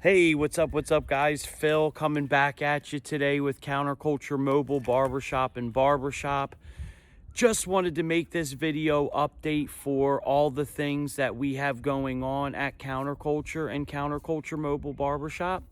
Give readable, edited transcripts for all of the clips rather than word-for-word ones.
Hey, what's up, guys? Phil coming back at you today with Counterculture Mobile Barbershop and Barbershop. Just wanted to make this video update for all the things that we have going on at Counterculture and Counterculture Mobile Barbershop.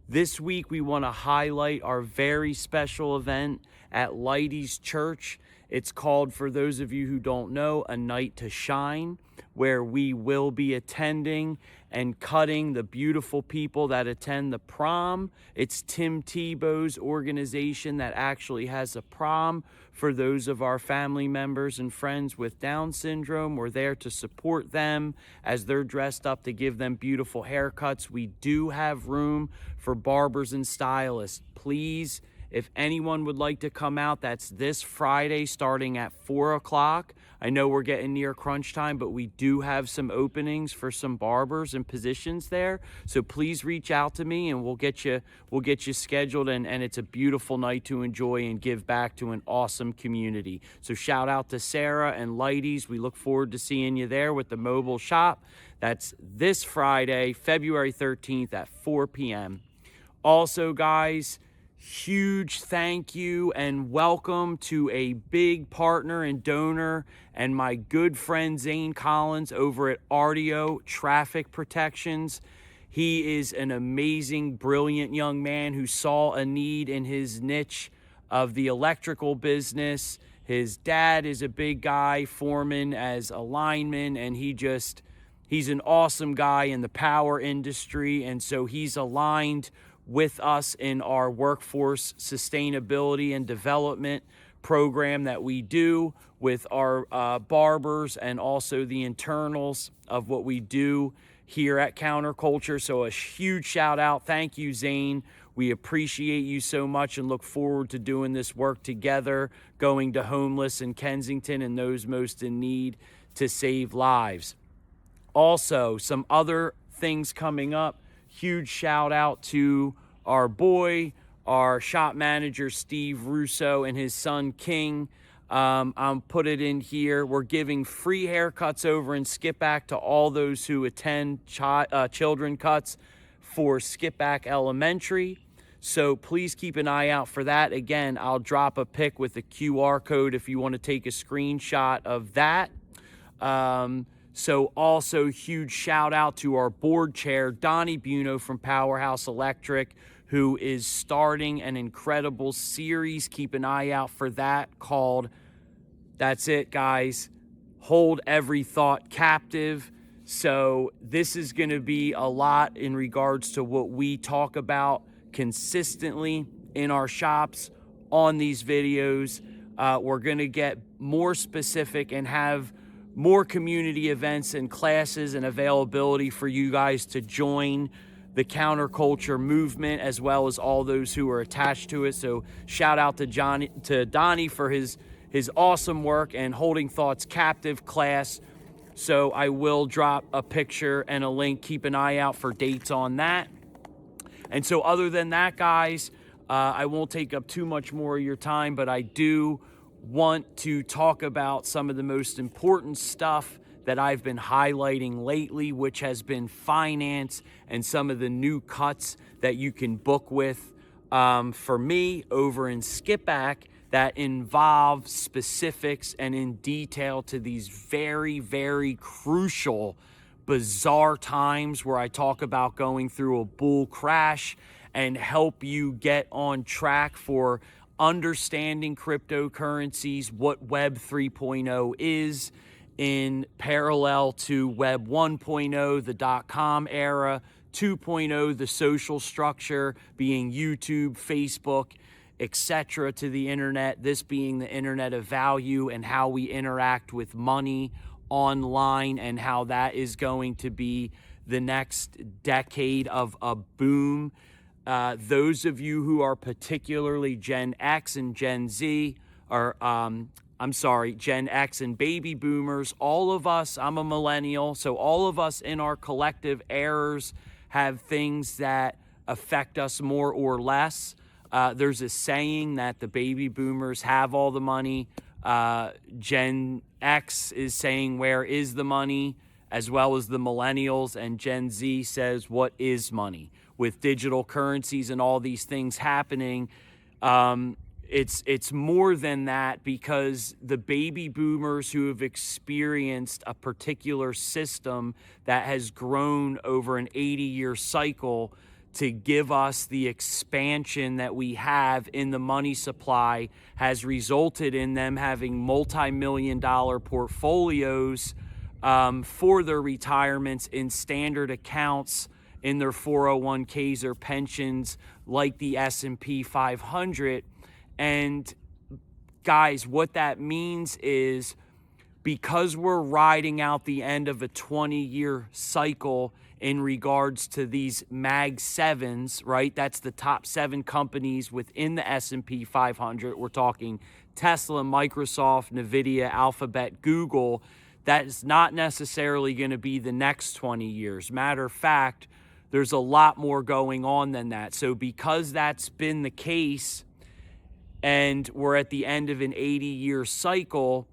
This week, we want to highlight our very special event at Lighty's Church. It's called, for those of you who don't know, A Night to Shine, where we will be attending and cutting the beautiful people that attend the prom. It's Tim Tebow's organization that actually has a prom for those of our family members and friends with Down syndrome. We're there to support them as they're dressed up to give them beautiful haircuts. We do have room for barbers and stylists. Please, if anyone would like to come out, that's this Friday starting at 4 o'clock. I know we're getting near crunch time, but we do have some openings for some barbers and positions there. So please reach out to me and we'll get you scheduled. And it's a beautiful night to enjoy and give back to an awesome community. So shout out to Sarah and Lighty's. We look forward to seeing you there with the mobile shop. That's this Friday, February 13th at 4 p.m. Also, guys, huge thank you and welcome to a big partner and donor and my good friend Zane Collins over at RDO Traffic Protections. He is an amazing, brilliant young man who saw a need in his niche of the electrical business. His dad is a big guy, foreman as a lineman, and he's an awesome guy in the power industry, and so he's aligned with us in our workforce sustainability and development program that we do with our barbers and also the internals of what we do here at Counterculture. So a huge shout out. Thank you, Zane. We appreciate you so much and look forward to doing this work together, going to homeless in Kensington and those most in need to save lives. Also, some other things coming up. Huge shout out to our boy, our shop manager, Steve Russo, and his son, King. I'll put it in here. We're giving free haircuts over in Skipback to all those who attend children cuts for Skipback Elementary. So please keep an eye out for that. Again, I'll drop a pic with the QR code if you want to take a screenshot of that. So also huge shout out to our board chair, Donnie Buno from Powerhouse Electric, who is starting an incredible series. Keep an eye out for that called, that's it, guys, Hold Every Thought Captive. So this is going to be a lot in regards to what we talk about consistently in our shops on these videos. We're going to get more specific and have more community events and classes and availability for you guys to join the counterculture movement, as well as all those who are attached to it. So shout out to Donnie for his awesome work and Holding Thoughts Captive class. So I will drop a picture and a link. Keep an eye out for dates on that. And so other than that, guys, I won't take up too much more of your time, but I do want to talk about some of the most important stuff that I've been highlighting lately, which has been finance and some of the new cuts that you can book with for me over in Skipback that involve specifics and in detail to these very, very crucial, bizarre times where I talk about going through a bull crash and help you get on track for understanding cryptocurrencies, what Web 3.0 is in parallel to Web 1.0, the .com era, 2.0, the social structure being YouTube, Facebook, etc. to the internet, this being the internet of value and how we interact with money online and how that is going to be the next decade of a boom. Those of you who are particularly Gen X and Gen Z, or Gen X and baby boomers, all of us, I'm a millennial, so all of us in our collective eras have things that affect us more or less. There's a saying that the baby boomers have all the money. Gen X is saying, where is the money? as well as the millennials and Gen Z says, what is money? With digital currencies and all these things happening, it's more than that, because the baby boomers who have experienced a particular system that has grown over an 80-year cycle to give us the expansion that we have in the money supply has resulted in them having multi-million-dollar portfolios for their retirements in standard accounts in their 401ks or pensions, like the S&P 500. And guys, what that means is, because we're riding out the end of a 20-year cycle in regards to these Mag 7s, right? That's the top 7 companies within the S&P 500. We're talking Tesla, Microsoft, Nvidia, Alphabet, Google. That is not necessarily going to be the next 20 years. Matter of fact, there's a lot more going on than that. So because that's been the case, and we're at the end of an 80-year cycle,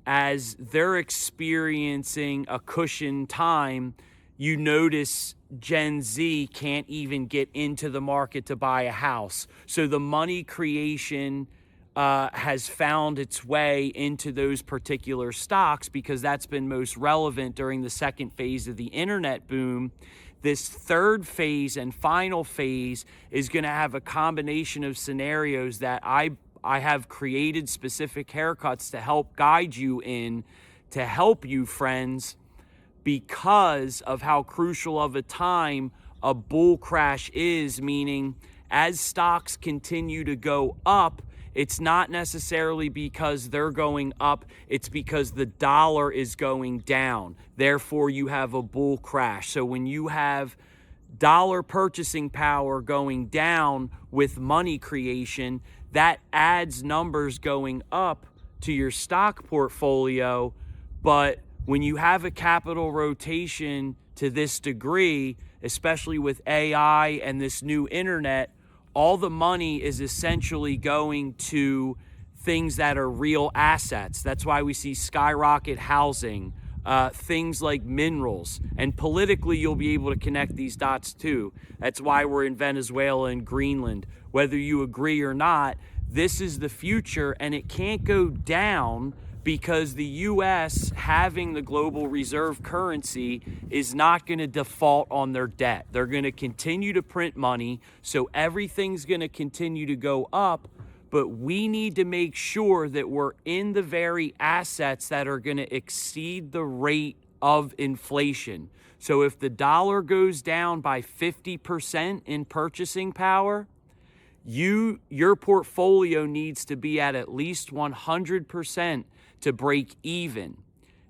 as they're experiencing a cushion time, you notice Gen Z can't even get into the market to buy a house. So the money creation has found its way into those particular stocks, because that's been most relevant during the second phase of the internet boom. This third phase and final phase is going to have a combination of scenarios that I have created specific haircuts to help guide you in, to help you, friends, because of how crucial of a time a bull crash is. Meaning, as stocks continue to go up, it's not necessarily because they're going up, it's because the dollar is going down. Therefore, you have a bull crash. So when you have dollar purchasing power going down with money creation, that adds numbers going up to your stock portfolio. But when you have a capital rotation to this degree, especially with AI and this new internet, all the money is essentially going to things that are real assets. That's why we see skyrocket housing, things like minerals. And politically, you'll be able to connect these dots too. That's why we're in Venezuela and Greenland. Whether you agree or not, this is the future, and it can't go down, because the U.S. having the global reserve currency is not going to default on their debt. They're going to continue to print money, so everything's going to continue to go up, but we need to make sure that we're in the very assets that are going to exceed the rate of inflation. So if the dollar goes down by 50% in purchasing power, your portfolio needs to be at least 100% to break even.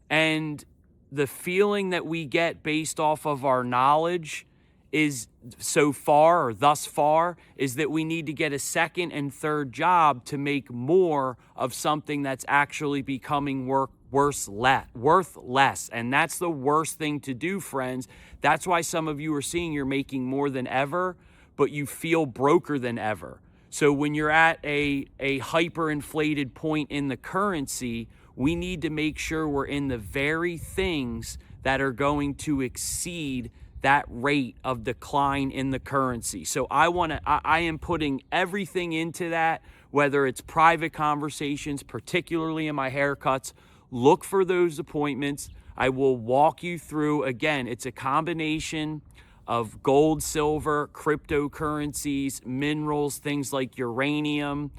And the feeling that we get based off of our knowledge is thus far is that we need to get a second and third job to make more of something that's actually becoming worth less. And that's the worst thing to do, friends. That's why some of you are seeing you're making more than ever, but you feel broker than ever. So when you're at a hyperinflated point in the currency, we need to make sure we're in the very things that are going to exceed that rate of decline in the currency. So I am putting everything into that, whether it's private conversations, particularly in my haircuts. Look for those appointments. I will walk you through. Again, it's a combination of gold, silver, cryptocurrencies, minerals, things like uranium.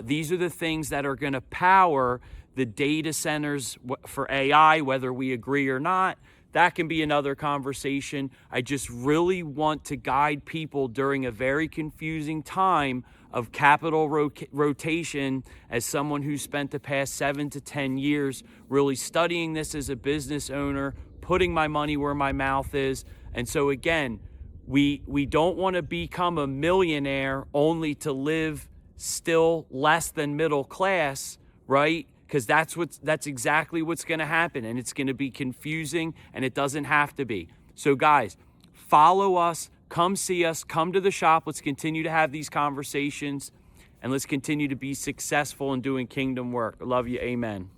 These are the things that are going to power the data centers for AI, whether we agree or not. That can be another conversation. I just really want to guide people during a very confusing time of capital rotation, as someone who spent the past 7 to 10 years really studying this as a business owner, putting my money where my mouth is. And so again, we don't want to become a millionaire only to live still less than middle class, right? Because that's exactly what's going to happen, and it's going to be confusing, and it doesn't have to be. So guys, follow us, come see us, come to the shop. Let's continue to have these conversations, and let's continue to be successful in doing kingdom work. I love you. Amen.